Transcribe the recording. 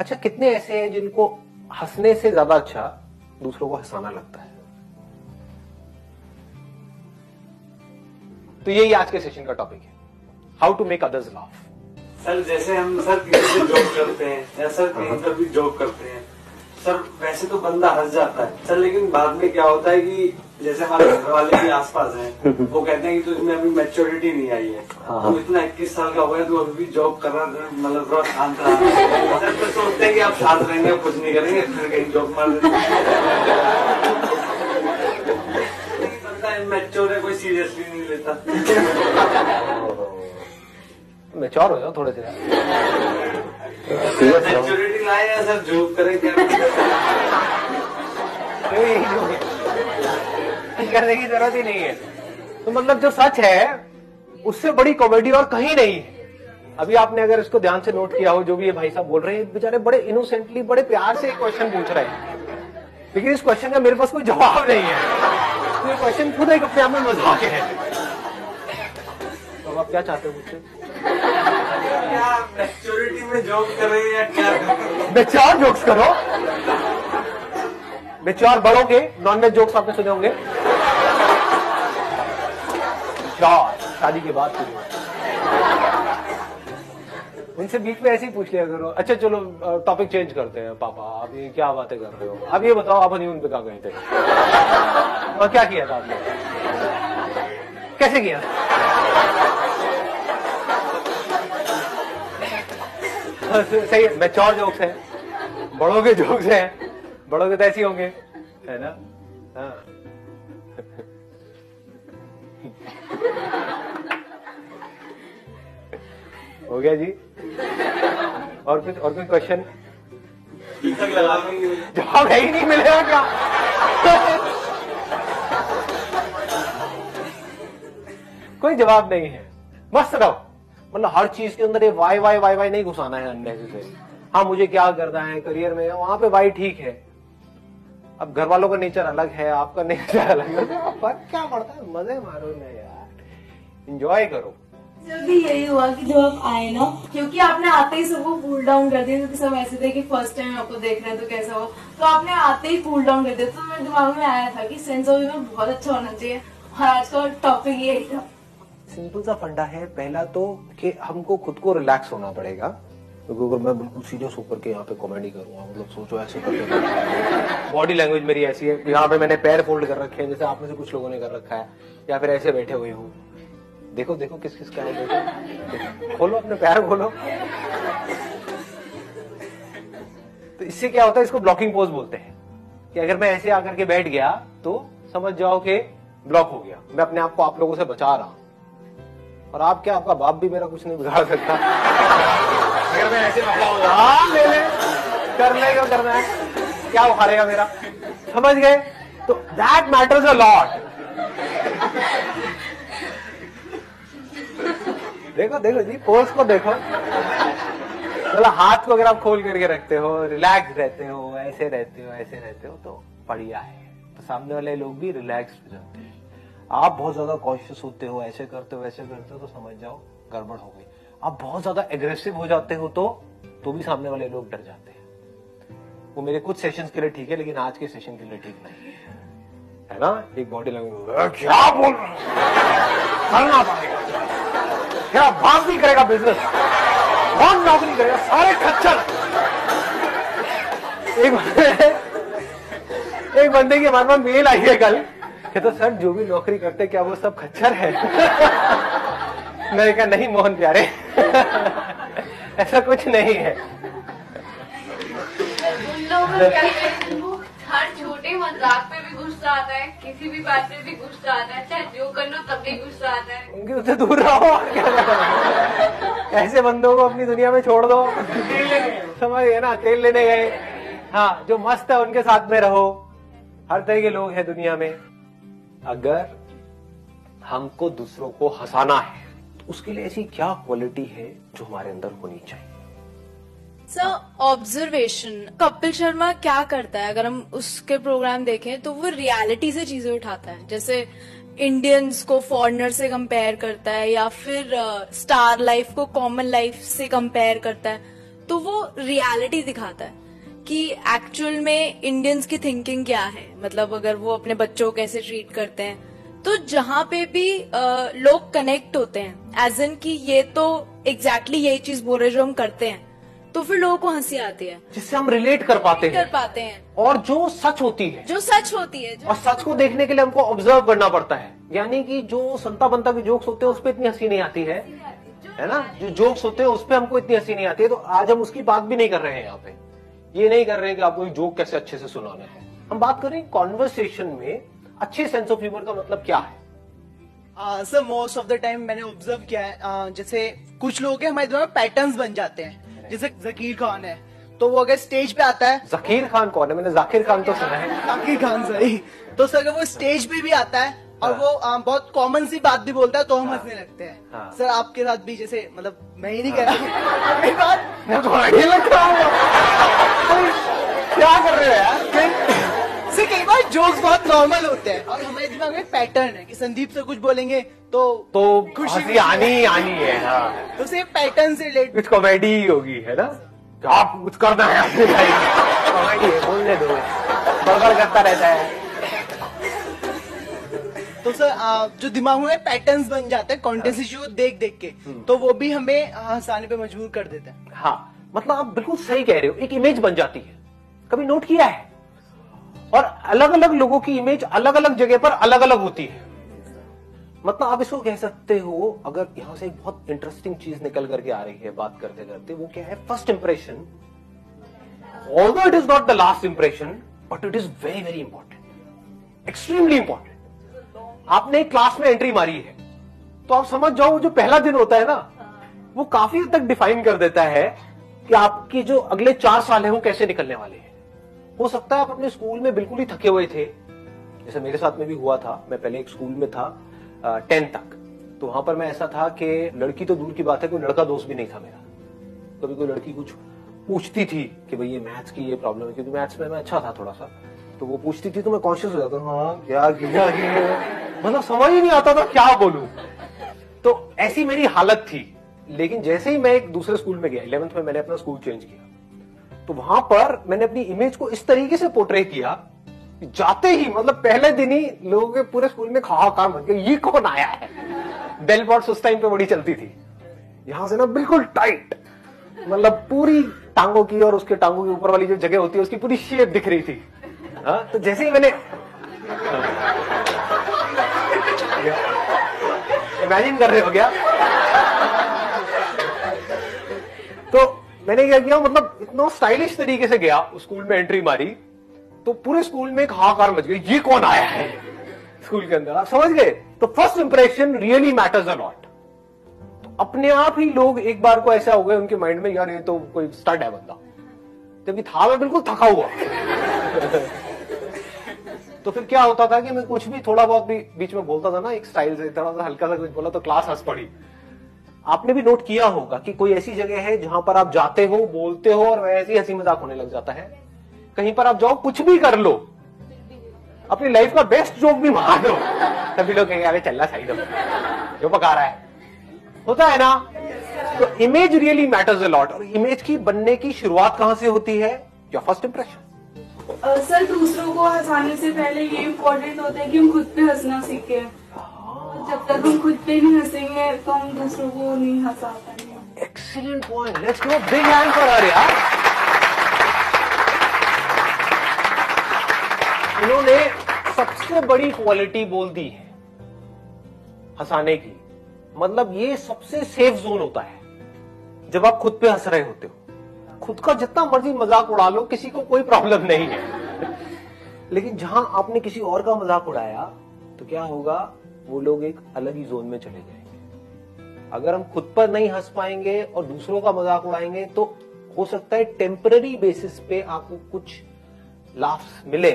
अच्छा, कितने ऐसे हैं जिनको हंसने से ज्यादा अच्छा दूसरों को हंसाना लगता है? तो यही आज के सेशन का टॉपिक है, how to make others laugh. Sir जैसे हम सर किसी से जॉब करते हैं या सर कहीं पर भी जॉब करते हैं सर, वैसे तो बंदा हंस जाता है सर, लेकिन बाद में क्या होता है कि जैसे हमारे घर वाले भी आसपास हैं, वो कहते हैं कि तुझमें अभी मैच्योरिटी नहीं आई है, तुम इतना 21 साल का हो गया, तू अभी भी जॉब कर रहा है, मतलब थोड़ा शांत रहा। सर तो सोचते हैं कि आप शांत रहेंगे, कुछ नहीं करेंगे, फिर कहीं जॉब मार देंगे। बंदा मैच्योर है, कोई सीरियसली नहीं लेता। मैच्योर हो जाओ थोड़े से। मैच्योरिटी लाए या सर जॉब करें क्या? करने की जरूरत ही नहीं है। तो मतलब जो सच है उससे बड़ी कॉमेडी और कहीं नहीं है। अभी आपने अगर इसको ध्यान से नोट किया हो, जो भी ये भाई साहब बोल रहे हैं, बेचारे बड़े इनोसेंटली, बड़े प्यार से क्वेश्चन पूछ रहे हैं, लेकिन इस क्वेश्चन का मेरे पास कोई जवाब नहीं है। तो ये क्वेश्चन खुद एक अपने आप में मजाक है। तो आप क्या चाहते हो मुझसे? क्या मैच्योरिटी में जॉब करें या क्या करें? मैच्योर जोक्स करो। मैच्योर बड़ों के नॉनवेज जोक्स आपने सुने होंगे। शादी के बाद शुरू, उनसे बीच में ऐसे ही पूछ लिया करो। अच्छा चलो टॉपिक चेंज करते हैं। पापा आप ये क्या बातें कर रहे हो? अब ये बताओ, आप हनीमून पे कहाँ गए थे और क्या किया था आपने? कैसे किया? सही है, मैच्योर जोक्स है, बड़ों के जोक्स हैं, बड़ों के तो ऐसे होंगे, है ना? हाँ। हो गया जी। और कुछ क्वेश्चन? जवाब है ही नहीं, मिलेगा क्या? कोई जवाब नहीं है। मस्त रहो, मतलब हर चीज के अंदर ये वाई वाई वाई वाई नहीं घुसाना है अननेसेसरी। हाँ मुझे क्या करना है करियर में, वहां पे वाई ठीक है। अब घर वालों का नेचर अलग है, आपका नेचर अलग है, तो फर्क क्या पड़ता है? मजे मारो ना यार, एंजॉय करो। जब भी यही हुआ कि जब आप आए ना, क्योंकि आपने आते ही सबको कूल डाउन कर दिया, क्योंकि सब ऐसे थे कि फर्स्ट टाइम आपको देख रहे हैं तो कैसा हो, तो आपने आते ही कूल डाउन कर दिया। तो मेरे दिमाग में आया था कि सेंस ऑफ ह्यूमर बहुत अच्छा होना चाहिए, और आज का टॉपिक यही था। सिंपल सा फंडा है। पहला तो कि हमको खुद को रिलैक्स होना पड़ेगा, क्योंकि अगर मैं बिल्कुल सीरियस होकर के यहाँ पे कॉमेडी करूंगा, मतलब सोचो ऐसे करके, बॉडी लैंग्वेज मेरी ऐसी है, यहाँ पे मैंने पैर फोल्ड कर रखे हैं जैसे आप में से कुछ लोगों ने कर रखा है, या फिर ऐसे बैठे हुए हूँ। देखो देखो किस किस का है, देखो खोलो अपने पैर खोलो। तो इससे क्या होता है, इसको ब्लॉकिंग पोज बोलते हैं, कि अगर मैं ऐसे आकर के बैठ गया तो समझ जाओ कि ब्लॉक हो गया, मैं अपने आप को आप लोगों से बचा रहा हूं। और आप क्या, आपका बाप भी मेरा कुछ नहीं बिगाड़ सकता। अगर मैं ऐसे हाँ ले ले, कर ले, क्या करना है, क्या उखाड़ेगा मेरा, समझ गए? तो दैट मैटर्स अ लॉट। देखो देखो जी, पोज को देखो, मतलब हाथ को अगर आप खोल करके रखते हो, रिलैक्स रहते हो, ऐसे रहते हो, ऐसे रहते हो, तो बढ़िया है। तो सामने वाले लोग भी रिलैक्स हो जाते हैं। आप बहुत ज्यादा कॉन्शियस होते हो, ऐसे करते हो, ऐसे करते हो, तो समझ जाओ गड़बड़ हो गई। आप बहुत ज्यादा एग्रेसिव हो जाते हो तो भी सामने वाले लोग डर जाते हैं। वो मेरे कुछ सेशंस के लिए ठीक है, लेकिन आज के सेशन के लिए ठीक नहीं है ना? एक बॉडी लैंग्वेज, क्या बोल रहा हूं, करना पड़ेगा, क्या बात नहीं करेगा बिजनेस, कौन नौकरी करेगा, सारे खच्चर। एक बंदे की हमारे पास मेल आई है कल, कहता सर जो भी नौकरी करते क्या वो सब खच्चर है? मैंने कहा नहीं मोहन प्यारे, ऐसा कुछ नहीं है। उन लोगों को क्या है, वो हर छोटे मजाक पे भी गुस्सा आता है, किसी भी बात पे भी गुस्सा आता है, चाहे जो कर लो तब भी गुस्सा आता है। उनके उससे दूर रहो, क्या करोगे? ऐसे बंदों को अपनी दुनिया में छोड़ दो। समझ गए ना, तेल लेने गए, हाँ जो मस्त है उनके साथ में रहो। हर तरह के लोग हैं दुनिया में। अगर हमको दूसरों को हंसाना है तो उसके लिए ऐसी क्या क्वालिटी है जो हमारे अंदर होनी चाहिए? सर ऑब्जर्वेशन, कपिल शर्मा क्या करता है, अगर हम उसके प्रोग्राम देखें तो वो रियलिटी से चीजें उठाता है, जैसे इंडियंस को फॉरेनर से कंपेयर करता है, या फिर स्टार लाइफ को कॉमन लाइफ से कंपेयर करता है। तो वो रियलिटी दिखाता है कि एक्चुअल में इंडियंस की थिंकिंग क्या है, मतलब अगर वो अपने बच्चों को कैसे ट्रीट करते हैं। तो जहाँ पे भी लोग कनेक्ट होते हैं एज इन की ये तो एग्जैक्टली यही चीज बोल रहे जो हम करते हैं, तो फिर लोगों को हंसी आती है, जिससे हम रिलेट कर पाते हैं और जो सच होती है और सच को देखने के लिए हमको ऑब्जर्व करना पड़ता है। यानी कि जो संता बनता के जोक्स होते हैं उस पर इतनी हंसी नहीं आती है ना, जो जोक्स होते हैं उस पर हमको इतनी हंसी नहीं आती है। तो आज हम उसकी बात भी नहीं कर रहे हैं यहाँ पे, ये नहीं कर रहे हैं कि आपको एक जोक कैसे अच्छे से सुनाना है। हम बात कर रहे हैं कॉन्वर्सेशन में अच्छे सेंस ऑफ ह्यूमर का मतलब क्या है। Sir most of the time मैंने ऑब्जर्व किया है, जैसे कुछ लोगों के हमारे दिमाग में पैटर्न्स बन जाते हैं। जैसे जकीर खान है, तो वो अगर स्टेज पे आता है, जकीर खान कौन है? मैंने जाकिर खान तो सुना है। जाकिर खान सही। तो सर अगर वो स्टेज पे भी आता है और वो बहुत कॉमन सी बात भी बोलता है तो हम हंसने लगते हैं। हाँ। सर आपके साथ भी जैसे, मतलब मैं ही नहीं कह रहा मेरी बात मैं तो आगे लग रहा हूँ। क्या कर रहे हो यार? सर कई बार जोक्स बहुत नॉर्मल होते हैं और हमारे दिमाग में पैटर्न है कि संदीप से कुछ बोलेंगे तो हंसी आनी ही आनी है। हाँ, तो सिर्फ पैटर्न से रिलेट कुछ कॉमेडी ही होगी, है ना? आप कुछ करना है अपनी लाइफ, कॉमेडी है, बोलने दो, बड़बड़ करता रहता है। तो सर जो दिमाग में पैटर्न्स बन जाते हैं कॉन्टेंट इश्यू देख देख के, तो वो भी हमें हंसाने पे मजबूर कर देते हैं। हाँ, मतलब आप बिल्कुल सही कह रहे हो, एक इमेज बन जाती है। कभी नोट किया है? और अलग अलग लोगों की इमेज अलग अलग जगह पर अलग अलग होती है। मतलब आप इसको कह सकते हो, अगर यहां से एक बहुत इंटरेस्टिंग चीज निकल करके आ रही है बात करते करते, वो क्या है? First impression, although it is not the last impression, but it is very very important, extremely important. आपने क्लास में एंट्री मारी है तो आप समझ जाओ जो पहला दिन होता है ना, वो काफी हद तक डिफाइन कर देता है कि आपकी जो अगले 4 साल है वो कैसे निकलने वाले हैं। हो सकता है आप अपने स्कूल में बिल्कुल ही थके हुए थे, जैसे मेरे साथ में भी हुआ था। मैं पहले एक स्कूल में था 10 तक, तो वहां पर मैं ऐसा था कि लड़की तो दूर की बात है, कोई लड़का दोस्त भी नहीं था मेरा। कभी कोई लड़की कुछ पूछती थी कि भाई ये मैथ्स की ये प्रॉब्लम है, क्योंकि मैथ्स में मैं अच्छा था थोड़ा सा, तो वो पूछती थी तो मैं कॉन्शियस हो जाता, हाँ क्या किया, मतलब समझ ही नहीं आता था क्या बोलूं। तो ऐसी मेरी हालत थी। लेकिन जैसे ही मैं एक दूसरे स्कूल में गया, 11th में मैंने अपना स्कूल चेंज किया, तो वहां पर मैंने अपनी इमेज को इस तरीके से पोर्ट्रे किया, जाते ही मतलब पहले दिन ही लोगों के पूरे स्कूल में हाहाकार मच गया, ये कौन आया है। बेल बॉट्स उस टाइम पे बड़ी चलती थी, यहां से ना बिल्कुल टाइट, मतलब पूरी टांगों की और उसके टांगों के ऊपर वाली जो जगह होती है उसकी पूरी शेप दिख रही थी। हाँ, तो जैसे ही मैंने इमेजिन कर रहे हो क्या, तो मैंने क्या किया, मतलब इतना स्टाइलिश तरीके से गया, स्कूल में एंट्री मारी तो पूरे स्कूल में एक हाहाकार मच गई, ये कौन आया है स्कूल के अंदर। आप समझ गए? तो first impression really matters a lot. तो अपने आप ही लोग एक बार को ऐसा हो गए उनके माइंड में, यार ये तो कोई स्टड है बंदा, जबकि था मैं बिल्कुल थका हुआ। तो फिर क्या होता था कि मैं कुछ भी थोड़ा बहुत भी बीच में बोलता था ना, एक स्टाइल से थोड़ा सा हल्का सा कुछ बोला तो क्लास हंस पड़ी। आपने भी नोट किया होगा कि कोई ऐसी जगह है जहां पर आप जाते हो, बोलते हो और वैसे ही हंसी मजाक होने लग जाता है। कहीं पर आप जाओ, कुछ भी कर लो, अपनी लाइफ का बेस्ट जोक भी मार दो, तभी लोग कहेंगे अरे चल सही दो, जो पका रहा है, होता है ना। तो image really matters a lot. और इमेज की बनने की शुरुआत कहां से होती है? Your first impression. सर दूसरों को हंसाने से पहले ये इम्पोर्टेंट होता है कि हम खुद पे हंसना सीखें। जब तक हम खुद पे नहीं हंसेंगे तो हम दूसरों को नहीं हंसा पाएंगे। Excellent point, let's give a big hand for her यार। इन्होंने सबसे बड़ी क्वालिटी बोल दी है हंसाने की। मतलब ये सबसे सेफ जोन होता है जब आप खुद पे हंस रहे होते हो। खुद का जितना मर्जी मजाक उड़ा लो, किसी को कोई प्रॉब्लम नहीं है। लेकिन जहां आपने किसी और का मजाक उड़ाया तो क्या होगा, वो लोग एक अलग ही जोन में चले जाएंगे। अगर हम खुद पर नहीं हंस पाएंगे और दूसरों का मजाक उड़ाएंगे तो हो सकता है टेम्पररी बेसिस पे आपको कुछ लाफ्स मिले,